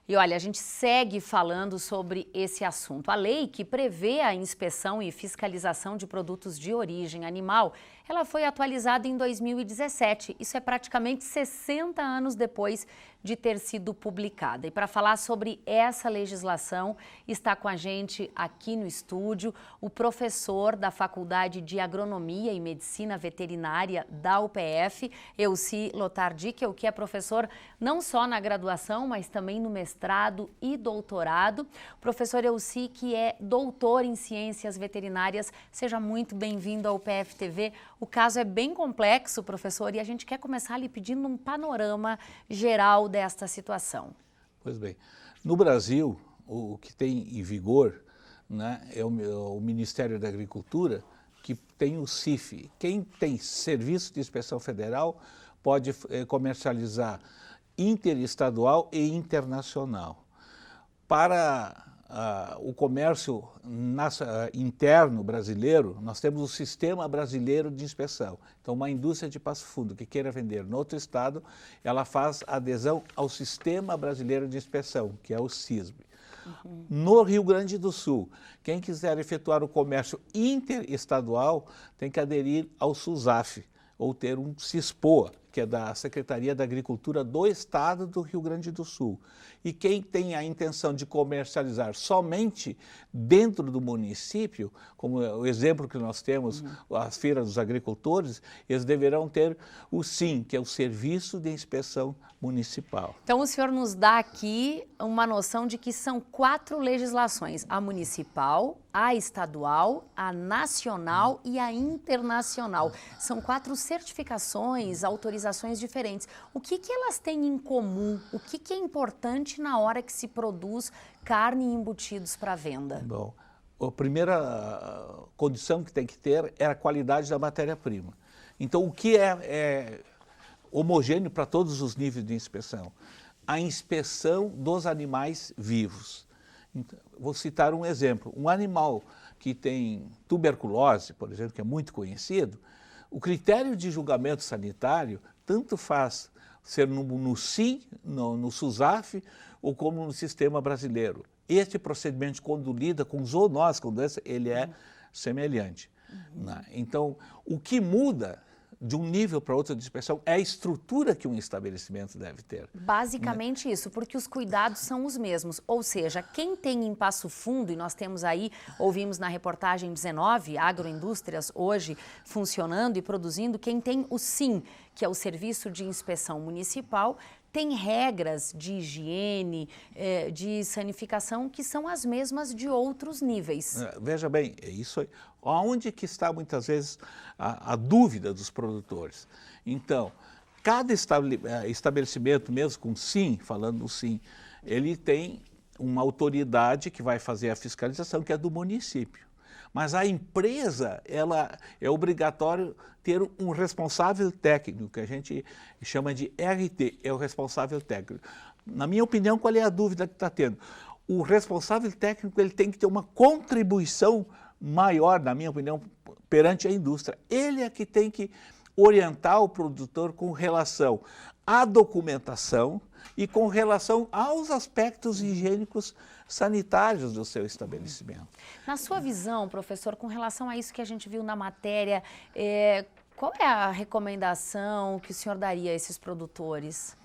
E olha, a gente segue falando sobre esse assunto. A lei que prevê a inspeção e fiscalização de produtos de origem animal, ela foi atualizada em 2017. Isso é praticamente 60 anos depois de ter sido publicada. E para falar sobre essa legislação, está com a gente aqui no estúdio o professor da Faculdade de Agronomia e Medicina Veterinária da UPF, Elci Lotardikel, que é professor não só na graduação, mas também no mestrado e doutorado. Professor Elci, que é doutor em Ciências Veterinárias, seja muito bem-vindo ao UPF TV. O caso é bem complexo, professor, e a gente quer começar ali pedindo um panorama geral desta situação. Pois bem, no Brasil, o que tem em vigor, né, é o Ministério da Agricultura, que tem o CIF. Quem tem Serviço de Inspeção Federal pode comercializar interestadual e internacional. Para o comércio interno brasileiro, nós temos o Sistema Brasileiro de Inspeção. Então, uma indústria de Passo Fundo que queira vender no outro estado, ela faz adesão ao Sistema Brasileiro de Inspeção, que é o SISB. No Rio Grande do Sul, quem quiser efetuar o comércio interestadual tem que aderir ao SUSAF, ou ter um CISPOA, que é da Secretaria da Agricultura do Estado do Rio Grande do Sul. E quem tem a intenção de comercializar somente dentro do município, como o exemplo que nós temos, as feiras dos agricultores, eles deverão ter o SIM, que é o Serviço de Inspeção Municipal. Então o senhor nos dá aqui uma noção de que são 4 legislações: a municipal, a estadual, a nacional e a internacional. São 4 certificações, autorizações diferentes. O que elas têm em comum? O que é importante na hora que se produz carne e embutidos para venda? Bom, a primeira condição que tem que ter é a qualidade da matéria-prima. Então, o que é homogêneo para todos os níveis de inspeção? A inspeção dos animais vivos. Então, vou citar um exemplo. Um animal que tem tuberculose, por exemplo, que é muito conhecido, o critério de julgamento sanitário tanto faz ser no SIM, no SUSAF, ou como no sistema brasileiro. Este procedimento, quando lida com zoonose, com doença, ele é semelhante. Né? Então, o que muda de um nível para outro de inspeção é a estrutura que um estabelecimento deve ter. Basicamente isso, porque os cuidados são os mesmos. Ou seja, quem tem em Passo Fundo, e nós temos aí, ouvimos na reportagem 19, agroindústrias hoje funcionando e produzindo, quem tem o SIM, que é o Serviço de Inspeção Municipal, tem regras de higiene, de sanificação, que são as mesmas de outros níveis. Veja bem, é isso aí. Onde que está muitas vezes a dúvida dos produtores? Então, cada estabelecimento, mesmo com SIM, falando do SIM, ele tem uma autoridade que vai fazer a fiscalização, que é do município. Mas a empresa, ela é obrigatório ter um responsável técnico, que a gente chama de RT, é o responsável técnico. Na minha opinião, qual é a dúvida que está tendo? O responsável técnico, ele tem que ter uma contribuição maior, na minha opinião, perante a indústria. Ele é que tem que orientar o produtor com relação à documentação e com relação aos aspectos higiênicos sanitários do seu estabelecimento. Na sua visão, professor, com relação a isso que a gente viu na matéria, qual é a recomendação que o senhor daria a esses produtores?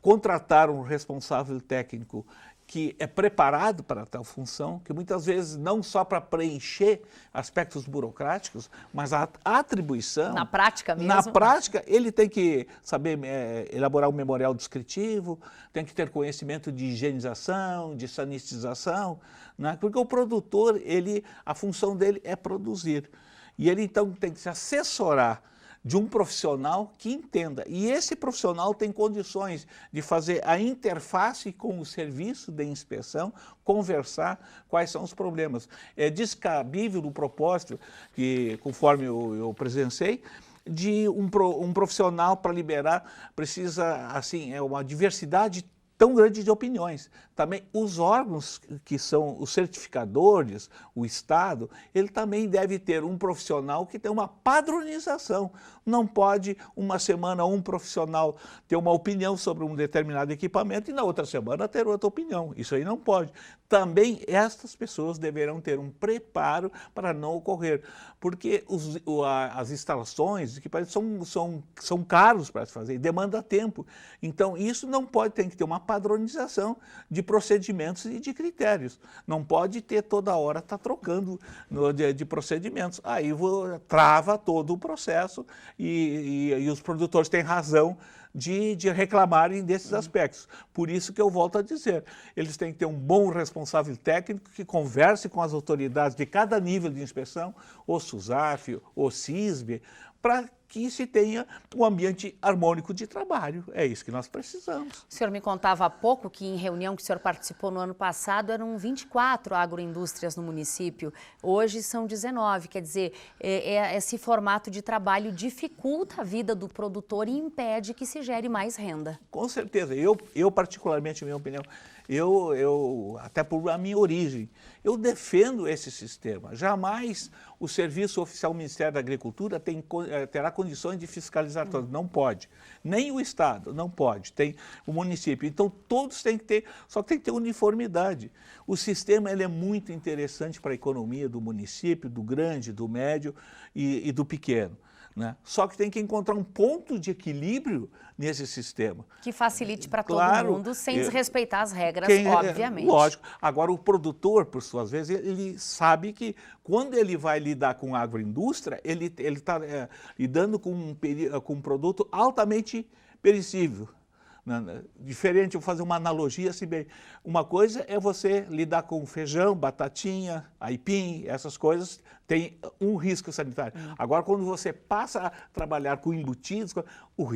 Contratar um responsável técnico que é preparado para tal função, que muitas vezes não só para preencher aspectos burocráticos, mas a atribuição... Na prática mesmo? Na prática, ele tem que saber elaborar um memorial descritivo, tem que ter conhecimento de higienização, de sanitização, né? Porque o produtor, a função dele é produzir. E ele, então, tem que se assessorar de um profissional que entenda. E esse profissional tem condições de fazer a interface com o serviço de inspeção, conversar quais são os problemas. É descabível o propósito, que conforme eu presenciei, de um profissional para liberar, precisa, assim, uma diversidade tão grande de opiniões. Também os órgãos que são os certificadores, o Estado, ele também deve ter um profissional que tem uma padronização. Não pode uma semana um profissional ter uma opinião sobre um determinado equipamento e na outra semana ter outra opinião. Isso aí não pode. Também estas pessoas deverão ter um preparo para não ocorrer, porque as instalações, os equipamentos são caros para se fazer, demanda tempo. Então, isso não pode, tem que ter uma padronização de procedimentos e de critérios. Não pode ter toda hora estar trocando de procedimentos. Aí trava todo o processo e os produtores têm razão de reclamarem desses aspectos. Por isso que eu volto a dizer, eles têm que ter um bom responsável técnico que converse com as autoridades de cada nível de inspeção, o SUSAF, o CISB, para que se tenha um ambiente harmônico de trabalho. É isso que nós precisamos. O senhor me contava há pouco que em reunião que o senhor participou no ano passado eram 24 agroindústrias no município, hoje são 19, quer dizer, esse formato de trabalho dificulta a vida do produtor e impede que se gere mais renda. Com certeza, eu particularmente, minha opinião, até por a minha origem, eu defendo esse sistema. Jamais o Serviço Oficial do Ministério da Agricultura terá condições de fiscalizar todos. Não pode. Nem o Estado, não pode. Tem o município. Então, todos têm que ter, só tem que ter uniformidade. O sistema ele é muito interessante para a economia do município, do grande, do médio e do pequeno. Né? Só que tem que encontrar um ponto de equilíbrio nesse sistema. Que facilite para todo claro, mundo, sem desrespeitar as regras, obviamente. Lógico. Agora, o produtor, por sua vez, ele sabe que quando ele vai lidar com a agroindústria, ele está lidando com um produto altamente perecível. Diferente, eu vou fazer uma analogia assim bem. Uma coisa é você lidar com feijão, batatinha, aipim, essas coisas, tem um risco sanitário. Agora, quando você passa a trabalhar com embutidos, os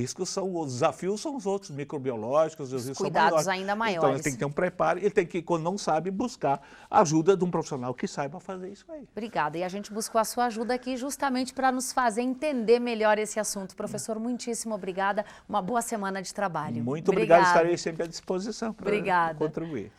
desafios são os outros, microbiológicos, os riscos cuidados são ainda maiores. Então, ele tem que ter um preparo, ele tem que, quando não sabe, buscar a ajuda de um profissional que saiba fazer isso aí. Obrigada. E a gente buscou a sua ajuda aqui justamente para nos fazer entender melhor esse assunto. Professor, muitíssimo obrigada. Uma boa semana de trabalho. Muito obrigado, estarei sempre à disposição para contribuir.